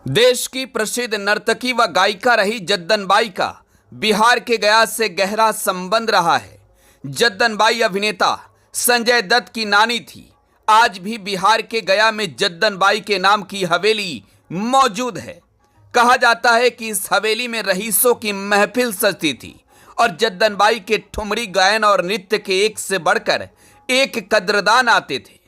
देश की प्रसिद्ध नर्तकी व गायिका रही जद्दनबाई का बिहार के गया से गहरा संबंध रहा है। जद्दनबाई अभिनेता संजय दत्त की नानी थी। आज भी बिहार के गया में जद्दनबाई के नाम की हवेली मौजूद है। कहा जाता है कि इस हवेली में रईसों की महफिल सजती थी और जद्दनबाई के ठुमरी गायन और नृत्य के एक से बढ़कर एक कद्रदान आते थे।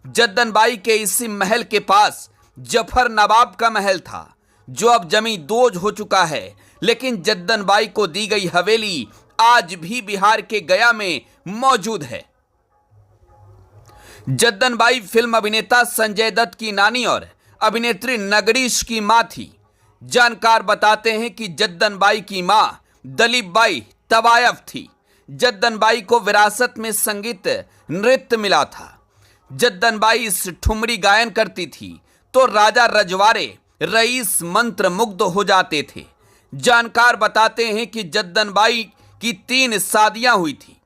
जद्दनबाई के इसी महल के पास जफर नवाब का महल था, जो अब जमी दोज हो चुका है, लेकिन जद्दनबाई को दी गई हवेली आज भी बिहार के गया में मौजूद है। जद्दनबाई फिल्म अभिनेता संजय दत्त की नानी और अभिनेत्री नगरीश की मां थी। जानकार बताते हैं कि जद्दनबाई की मां दलीपबाई तवायफ थी। जद्दनबाई को विरासत में संगीत नृत्य मिला था। जद्दनबाई इस ठुमरी गायन करती थी तो राजा रजवाड़े रईस मंत्र मुग्ध हो जाते थे। जानकार बताते हैं कि जद्दनबाई की 3 शादियां हुई थी।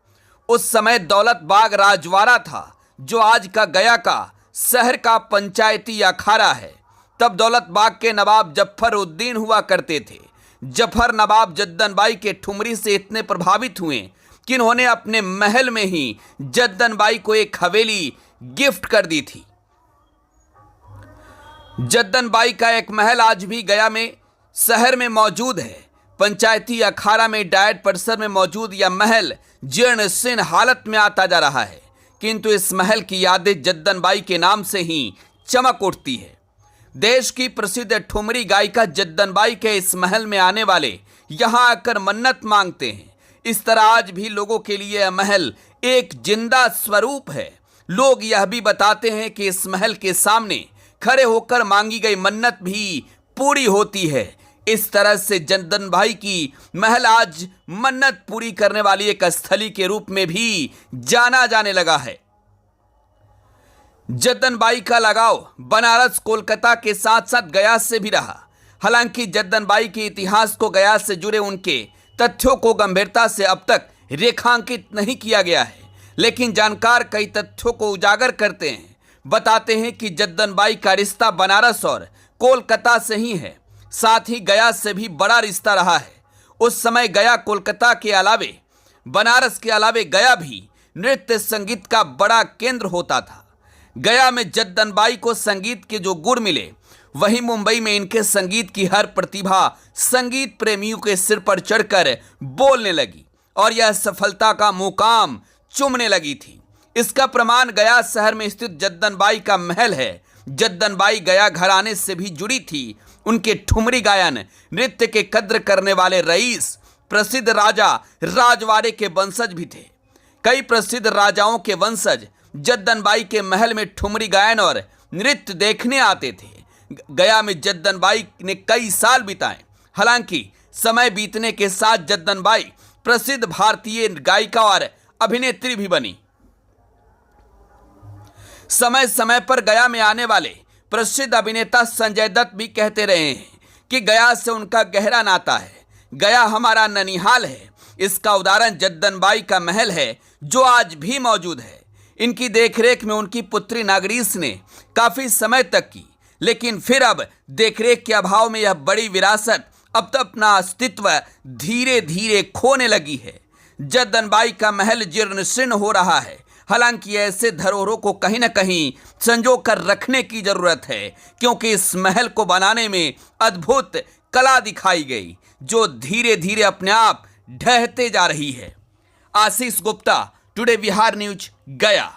उस समय दौलत बाग राजवाड़ा था, जो आज का गया का शहर का पंचायती अखाड़ा है। तब दौलत बाग के नवाब जफर उद्दीन हुआ करते थे। जफर नवाब जद्दनबाई के ठुमरी से इतने प्रभावित हुए कि इन्होंने अपने महल में ही जद्दनबाई को एक हवेली गिफ्ट कर दी थी। जद्दनबाई का एक महल आज भी गया में शहर में मौजूद है। पंचायती अखाड़ा में डायट परिसर में मौजूद यह महल जीर्ण शीर्ण हालत में आता जा रहा है, किंतु इस महल की यादें जद्दनबाई के नाम से ही चमक उठती है। देश की प्रसिद्ध ठुमरी गायिका जद्दनबाई के इस महल में आने वाले यहां आकर मन्नत मांगते हैं। इस तरह आज भी लोगों के लिए यह महल एक जिंदा स्वरूप है। लोग यह भी बताते हैं कि इस महल के सामने खड़े होकर मांगी गई मन्नत भी पूरी होती है। इस तरह से जद्दनबाई की महल आज मन्नत पूरी करने वाली एक स्थली के रूप में भी जाना जाने लगा है। जद्दनबाई का लगाव बनारस कोलकाता के साथ साथ गया से भी रहा। हालांकि जद्दनबाई के इतिहास को गया से जुड़े उनके तथ्यों को गंभीरता से अब तक रेखांकित नहीं किया गया है, लेकिन जानकार कई तथ्यों को उजागर करते हैं। बताते हैं कि जद्दनबाई का रिश्ता बनारस और कोलकाता से ही है, साथ ही गया से भी बड़ा रिश्ता रहा है। उस समय गया कोलकाता के अलावे बनारस के अलावे गया भी नृत्य संगीत का बड़ा केंद्र होता था। गया में जद्दनबाई को संगीत के जो गुण मिले, वहीं मुंबई में इनके संगीत की हर प्रतिभा संगीत प्रेमियों के सिर पर चढ़कर बोलने लगी और यह सफलता का मुकाम चूमने लगी थी। इसका प्रमाण गया शहर में स्थित जद्दनबाई का महल है। जद्दनबाई गया घराने से भी जुड़ी थी। उनके ठुमरी गायन नृत्य के कद्र करने वाले रईस प्रसिद्ध राजा राजवाड़े के वंशज भी थे। कई प्रसिद्ध राजाओं के वंशज जद्दनबाई के महल में ठुमरी गायन और नृत्य देखने आते थे। गया में जद्दनबाई ने कई साल बिताए। हालांकि समय बीतने के साथ जद्दनबाई प्रसिद्ध भारतीय गायिका और अभिनेत्री भी बनी। समय समय पर गया में आने वाले प्रसिद्ध अभिनेता संजय दत्त भी कहते रहे हैं कि गया से उनका गहरा नाता है। गया हमारा ननिहाल है। इसका उदाहरण जद्दनबाई का महल है, जो आज भी मौजूद है। इनकी देखरेख में उनकी पुत्री नगरीश ने काफी समय तक की, लेकिन फिर अब देखरेख के अभाव में यह बड़ी विरासत अब तो अपना अस्तित्व धीरे धीरे खोने लगी है। जद्दनबाई का महल जीर्ण शीर्ण हो रहा है। हालांकि ऐसे धरोहरों को कहीं न कहीं संजो कर रखने की जरूरत है, क्योंकि इस महल को बनाने में अद्भुत कला दिखाई गई, जो धीरे धीरे अपने आप ढहते जा रही है। आशीष गुप्ता, टुडे बिहार न्यूज, गया।